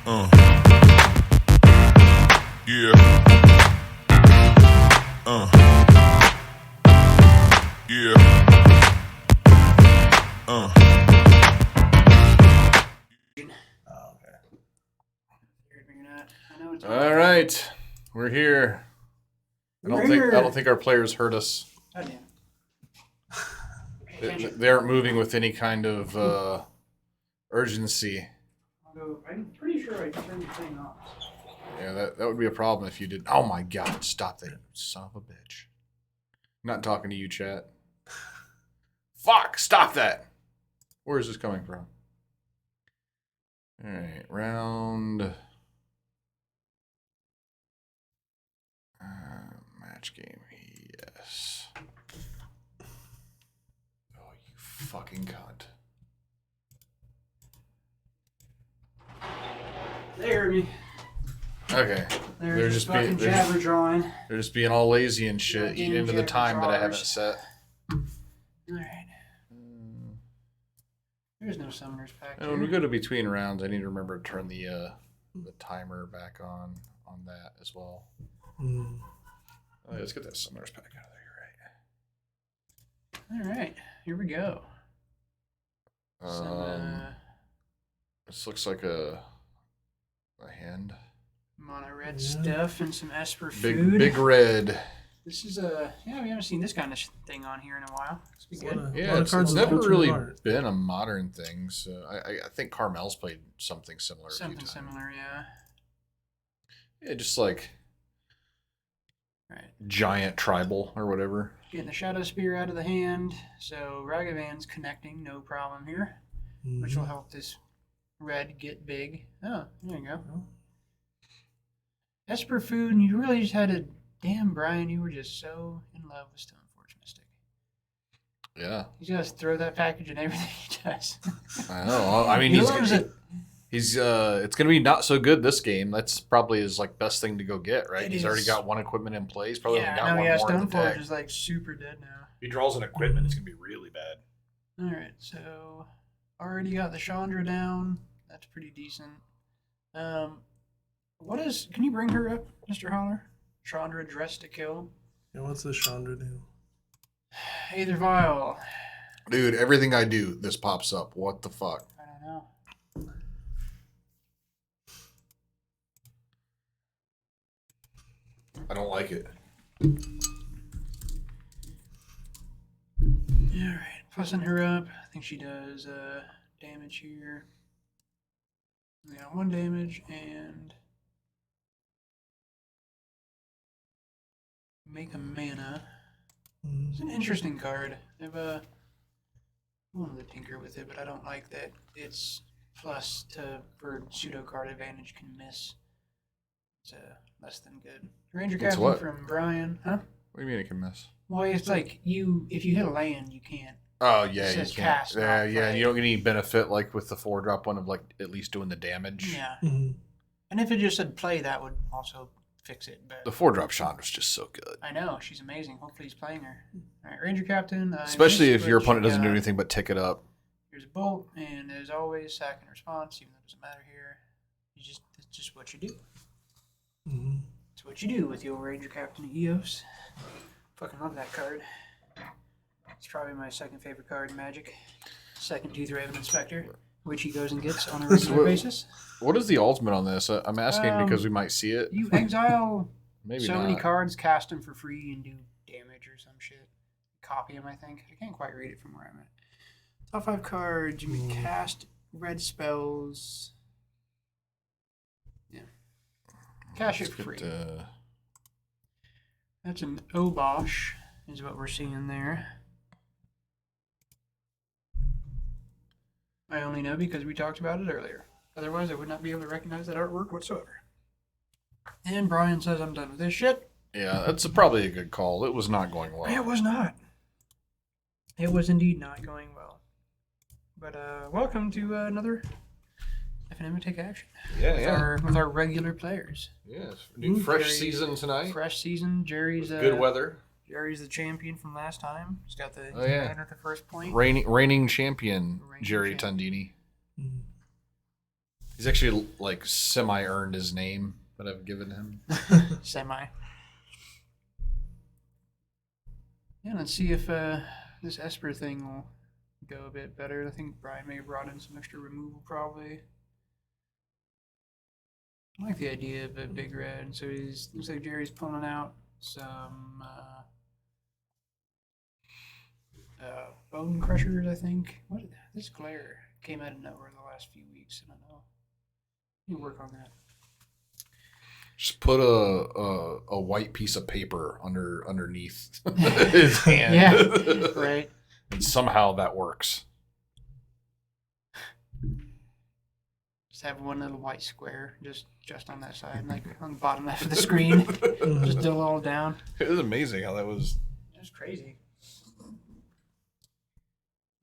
Yeah. Yeah. All right, we're here. I don't think our players heard us. Oh, damn. They aren't moving with any kind of urgency. I'm pretty sure I turned the thing off. Yeah, that would be a problem if you did. Oh my God! Stop that, you son of a bitch! I'm not talking to you, chat. Fuck! Stop that! Where is this coming from? All right, round. Match game, yes. Oh, you fucking cunt. They heard me. Okay. They're just fucking jabber drawing. They're just being all lazy and shit, eating into the time that I haven't set. Alright. There's no summoners pack. And when we go to between rounds, I need to remember to turn the timer back on that as well. Oh, let's get that summoners pack out of there, Alright, here we go. This looks like a hand. Mono red stuff and some Esper food. Big red. This is we haven't seen this kind of thing on here in a while. This be good. Yeah, it's never really been a modern thing. So I think Carmel's played something similar. Something similar, yeah. Yeah, just like giant tribal or whatever. Getting the Shadow Spear out of the hand. So Ragavan's connecting, no problem here. Which will help this red get big. Oh, there you go. Esper food, and you really just had to... Damn, Brian, you were just so in love with Stoneforge Mystic. Yeah. He's got to throw that package in everything he does. I know. I mean, he's it's gonna be not so good this game. That's probably his best thing to go get, right? He's already got one equipment in place. Probably only got one more in the deck. Stoneforge is super dead now. If he draws an equipment, it's gonna be really bad. All right, so already got the Chandra down. That's pretty decent. Can you bring her up, Mr. Holler? Chandra dressed to kill. Yeah, what's this Chandra do? Aether Vial. Dude, everything I do, this pops up. What the fuck? I don't know. I don't like it. Alright, fussing her up. I think she does damage here. We got 1 damage and make a mana. It's an interesting card. I've wanted to tinker with it, but I don't like that it's plus for pseudo card advantage can miss. It's less than good. Ranger Captain from Brian, huh? What do you mean it can miss? Well, it's like if you hit a land, you can't. Oh yeah, it you says can't. cast, Yeah, not yeah. play. You don't get any benefit with the 4-drop one of at least doing the damage. Yeah. And if it just said play, that would also fix it. But The 4-drop Chandra's just so good. I know she's amazing. Hopefully he's playing her. All right, Ranger Captain. Especially if your opponent doesn't do anything but tick it up. Here's a bolt, and as always, sack and response. Even though it doesn't matter here, it's just what you do. It's what you do with your Ranger Captain Eos. Fucking love that card. It's probably my second favorite card in Magic. Second Tooth Raven Inspector, which he goes and gets on a regular basis. What is the ultimate on this? I'm asking because we might see it. You exile Maybe so not. many cards, cast them for free, and do damage or some shit. Copy them, I think. I can't quite read it from where I'm at. Top 5 cards. You may cast red spells. Yeah. Cash it for free. That's an Obosh, is what we're seeing there. I only know because we talked about it earlier. Otherwise, I would not be able to recognize that artwork whatsoever. And Brian says I'm done with this shit. Yeah, that's probably a good call. It was not going well. It was not. It was indeed not going well. But welcome to another FNM Take Action. Yeah, With our regular players. Yes, fresh season tonight. Fresh season. Jerry's good weather. Jerry's the champion from last time. He's got the yeah. at the first point. Reigning champion, Jerry Tondini. He's actually like semi-earned his name that I've given him. Semi. Yeah, let's see if this Esper thing will go a bit better. I think Brian may have brought in some extra removal, probably. I like the idea of a big red. So he's looks like Jerry's pulling out some bone crushers, I think. What this glare came out of nowhere the last few weeks. I don't know. You work on that. Just put a white piece of paper underneath his hand. Yeah, right. And somehow that works. Just have one little white square just on that side, like on the bottom left of the screen. Just do it all down. It was amazing how that was. It was crazy.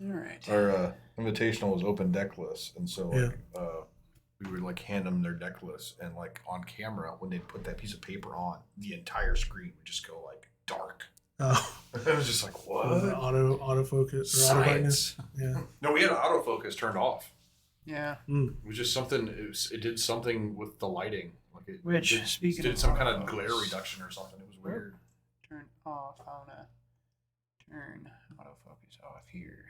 All right. Our invitational was open deck list, and so like we would like hand them their deck list, and like on camera when they'd put that piece of paper on, the entire screen would just go like dark. Oh. It was just like what? Autofocus or auto brightness. Yeah. No, we had autofocus turned off. Yeah. It was just something. It did something with the lighting. Like it Speaking did of some kind of autofocus. glare reduction or something. It was weird. Turn off. I wanna turn autofocus off here.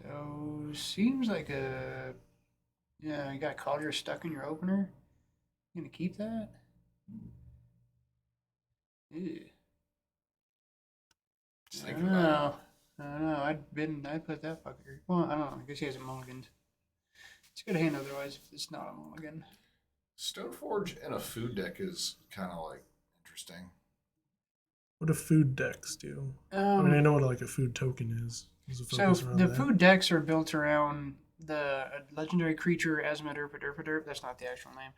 So seems like you got Collier stuck in your opener. You gonna keep that? Ew. Just I thinking don't about know. I don't know. I'd put that fucker. Well, I don't know. I guess he hasn't mulliganed. It's a good hand otherwise if it's not a mulligan. Stoneforge and a food deck is kind of like interesting. What do food decks do? I mean, I know what like a food token is. So the food decks are built around the legendary creature Asmodurpadurpadurp. That's not the actual name.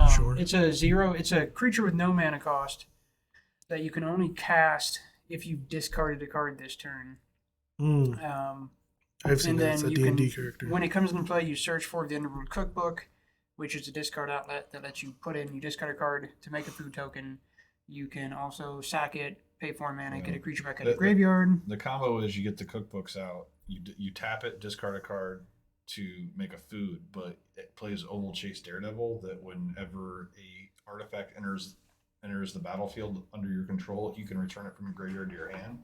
Sure. It's a 0. It's a creature with no mana cost that you can only cast if you've discarded a card this turn. I've seen And that. It's then a you D&D can, character. when it comes into play, you search for the Underworld Cookbook, which is a discard outlet that lets you put in, you discard a card to make a food token. You can also sack it, pay 4 mana, get a creature back out of the graveyard. The combo is you get the cookbooks out, you tap it, discard a card to make a food, but it plays Oval Chase Daredevil that whenever a artifact enters the battlefield under your control, you can return it from your graveyard to your hand.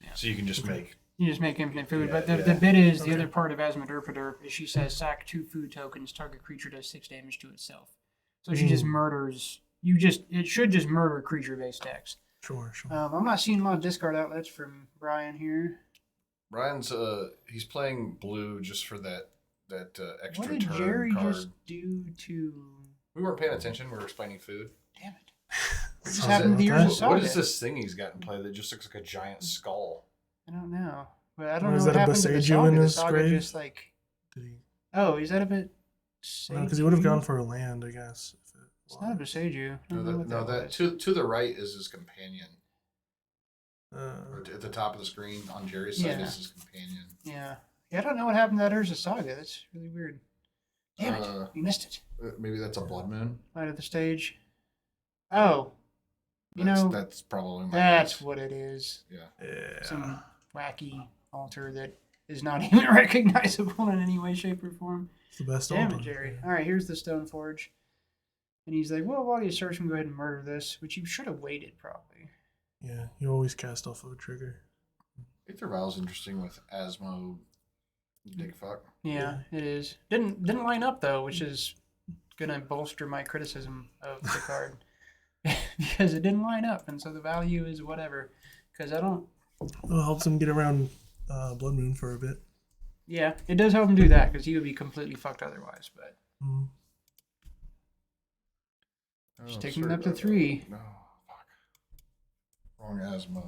Yeah. So you can just make... You just make infinite food, but the bit is, the other part of Asmodurpadurp is she says sack 2 food tokens, target creature does 6 damage to itself. So she just murders... It should just murder creature-based decks. Sure. I'm not seeing a lot of discard outlets from Brian here. Brian's he's playing blue just for that extra What did turn Jerry card. just do to... We weren't paying attention. We were explaining food. Damn it. What just happened to the Years of Saga? What is this thing he's got in play that just looks like a giant skull? I don't know. But I don't know Is what that a happened to the Boseiju Saga. in The his Saga grave? just like... Did he? Oh, is that a bit... Because he would have gone for a land, I guess. It's not a Boseiju. That to the right is his companion. Uh, At the top of the screen on Jerry's side is his companion. Yeah. I don't know what happened to that Urza Saga. That's really weird. Damn it. You missed it. Maybe that's a blood moon. Light of the stage. Oh. That's probably my That's guess. what it is. Yeah. Some wacky altar that is not even recognizable in any way, shape, or form. it's the best Damn altar. it, Jerry. All right, here's the Stoneforge. And he's like, well, while you search, go ahead and murder this, which you should have waited, probably. Yeah, you always cast off of a trigger. Aether Vial's interesting with Asmo dick fuck. Yeah, it is. Didn't line up, though, which is going to bolster my criticism of the card. Because it didn't line up, and so the value is whatever. Because I don't... Well, it helps him get around Blood Moon for a bit. Yeah, it does help him do that, because he would be completely fucked otherwise, but... Just taking it up to 3. No, fuck. Wrong Asmo.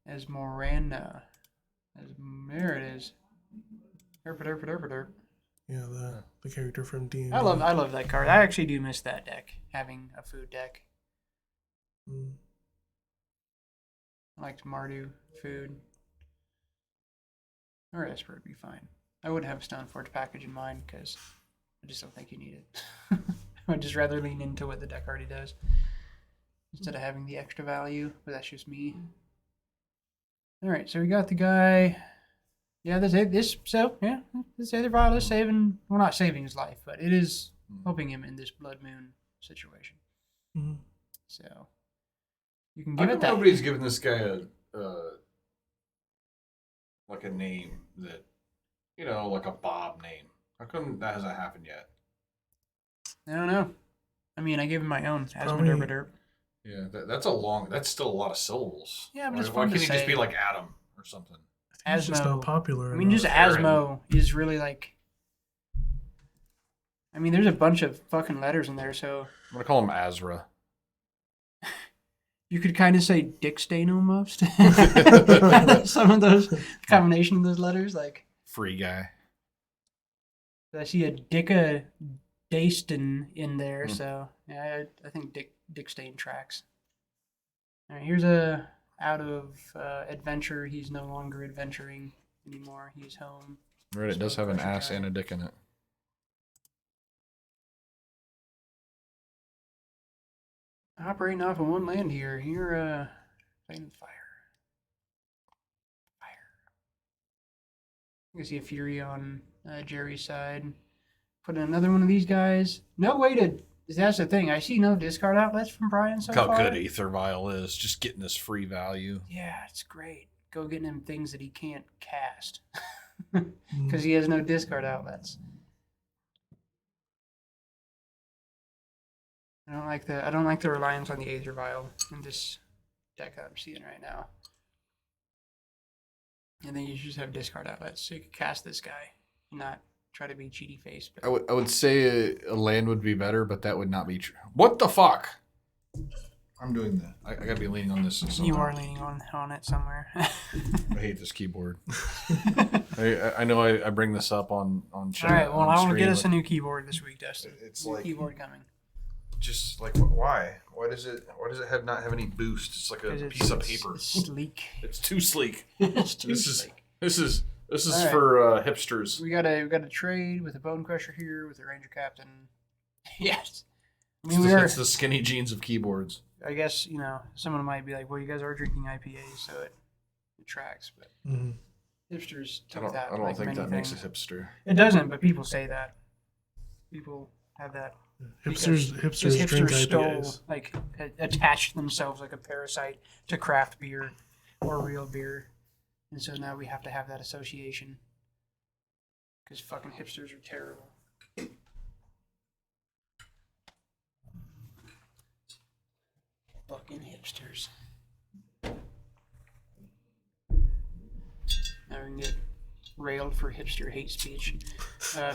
Esmeralda. There it is. Derp. Yeah, the character from D&D. I love that card. I actually do miss that deck, having a food deck. I liked Mardu, food. Or Esper would be fine. I wouldn't have a Stoneforge package in mind, because I just don't think you need it. I'd just rather lean into what the deck already does. instead of having the extra value, but that's just me. All right, so we got the guy. Yeah, this Aether Vial is saving, well, not saving his life, but it is helping him in this Blood Moon situation. Mhm. So you can give it that. Nobody's given this guy like a name that, like a Bob name. How come that hasn't happened yet? I don't know. I mean, I gave him my own probably- Asmoderbaderp. Yeah, that's still a lot of syllables. Yeah, but why, it's why fun can't to he just say. be like Adam or something? It's just Asmo. not popular. I mean, just enough. Asmo is really like. I mean, there's a bunch of fucking letters in there, so I'm gonna call him Azra. you could kind of say Dick Stain almost. Some of those combination of those letters, like Free guy. I see a Dicka Daston in there, so yeah, I think Dick Stain tracks. All right, here's a out of adventure. He's no longer adventuring anymore. He's home. Right, it does have an ass and a dick in it. Operating off of one land here. You're fighting fire. I can see a Fury on Jerry's side. Put in another one of these guys. No way to. That's the thing. I see no discard outlets from Brian so Look far. how good Aether Vial is. Just getting this free value. Yeah, it's great. Go getting him things that he can't cast because he has no discard outlets. I don't like the reliance on the Aether Vial in this deck that I'm seeing right now. And then you just have discard outlets, so you can cast this guy and not try to be cheaty face. I would say a land would be better, but that would not be true. What the fuck? I'm doing that. I gotta be leaning on this. You are leaning on it somewhere. I hate this keyboard. I know I bring this up on chat. All right, well, on I will stream, get us but a new keyboard this week, Dustin. It's New like keyboard coming. just like why? Why does it not have any boost? It's like a 'Cause piece of paper. It's sleek. It's too sleek. It's too This sleek. is All right. for hipsters. We got a trade with a Bone Crusher here with a Ranger Captain. Yes. I mean, It's the skinny jeans of keyboards. I guess, someone might be like, well, you guys are drinking IPAs, so it tracks. But hipsters took that. I don't like think many that makes things. a hipster. It doesn't, but people say that. People have that. Hipsters Because drink hipsters IPAs. attached themselves like a parasite to craft beer or real beer. And so now we have to have that association. Because fucking hipsters are terrible. Fucking hipsters. Now we can get railed for hipster hate speech.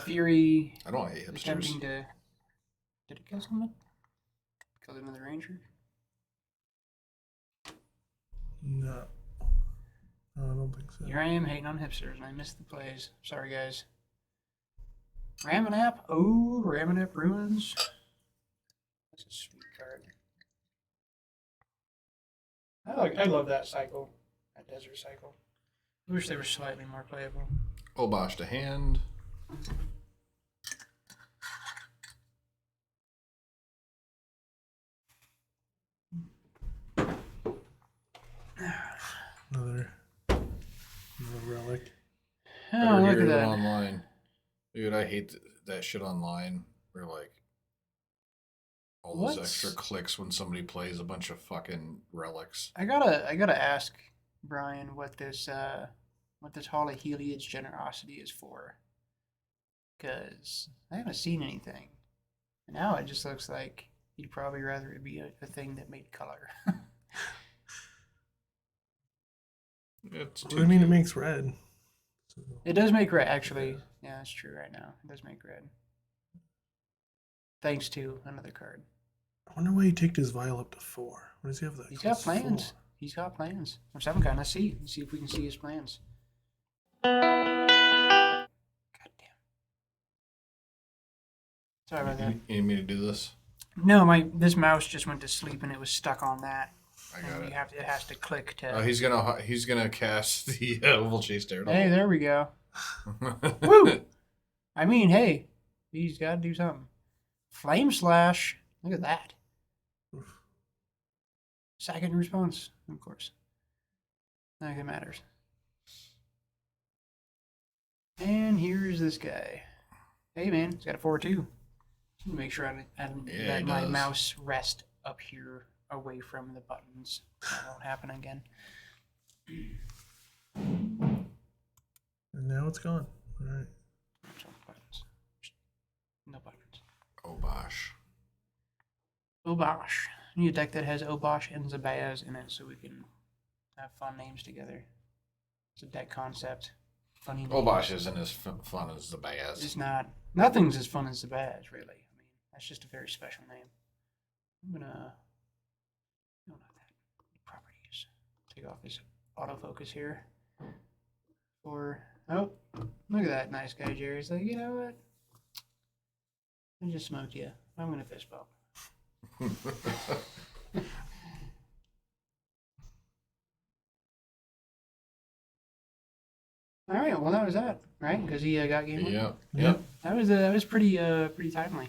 Fury I don't hate hipsters. attempting to. Did it kill someone? Killed another ranger? No. I don't think so. Here I am hating on hipsters and I missed the plays. Sorry, guys. Ramanap. Oh, Ramanap Ruins. That's a sweet card. I love that cycle. That desert cycle. I wish they were slightly more playable. Obosh to hand. Another relic. Oh, Better look hear at it that. online. Dude, I hate that shit online. Where like all those What's- extra clicks when somebody plays a bunch of fucking relics. I gotta ask Brian what this Hall of Heliod's generosity is for. Because I haven't seen anything. And now it just looks like he'd probably rather it be a thing that made color. It's I mean, it makes red. So, It does make red, actually. Yeah, that's true right now. It does make red. Thanks to another card. I wonder why he took his vial up to 4. What does he have that? He's got costs plans. 4? He's got plans. Or some kind. Let's see. Let's see if we can see his plans. God damn. Sorry about that. You need me to do this? No, this mouse just went to sleep and it was stuck on that. I got it. It has to click to. He's gonna cast the Volchase Daredevil. Hey, there we go. Woo! I mean, hey, he's got to do something. Flame Slash. Look at that. Second response, of course. Not like it matters. And here's this guy. Hey man, he's got a 4-2. Make sure I let my mouse rest up here away from the buttons. That won't happen again. And now it's gone. All right. Buttons. No buttons. Obosh. Obosh. I need a deck that has Obosh and Zabaz in it so we can have fun names together. It's a deck concept. Funny names. Obosh isn't as fun as the Baz. It's not. Nothing's as fun as Zabaz, really. I mean, that's just a very special name. I'm gonna. No, not that. Properties. Take off his autofocus here. Oh, look at that nice guy, Jerry. He's like, you know what? I just smoked you. I'm gonna fist bump. All right, well that was that, right? Because he got game one. Yep. That was pretty timely.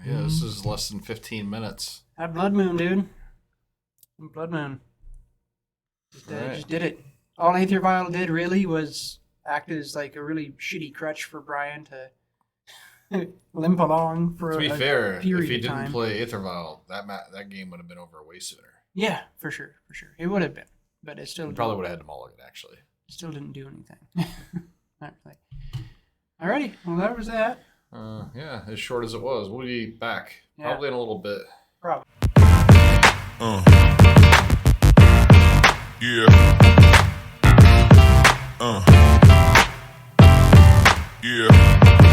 Yeah, this is less than 15 minutes. That Blood Moon, dude. Blood Moon. Right. Just did it. All Aether Vial did really was act as like a really shitty crutch for Brian to limp along for To be fair, if period he of didn't time. play Aethervial, that game would have been over way sooner. Yeah, for sure. It would have been, but it still He probably would have had to mulligan, actually. still didn't do anything. Not really. Alrighty, well that was that. Yeah, as short as it was. We'll be back probably in a little bit. Probably. Yeah. Yeah.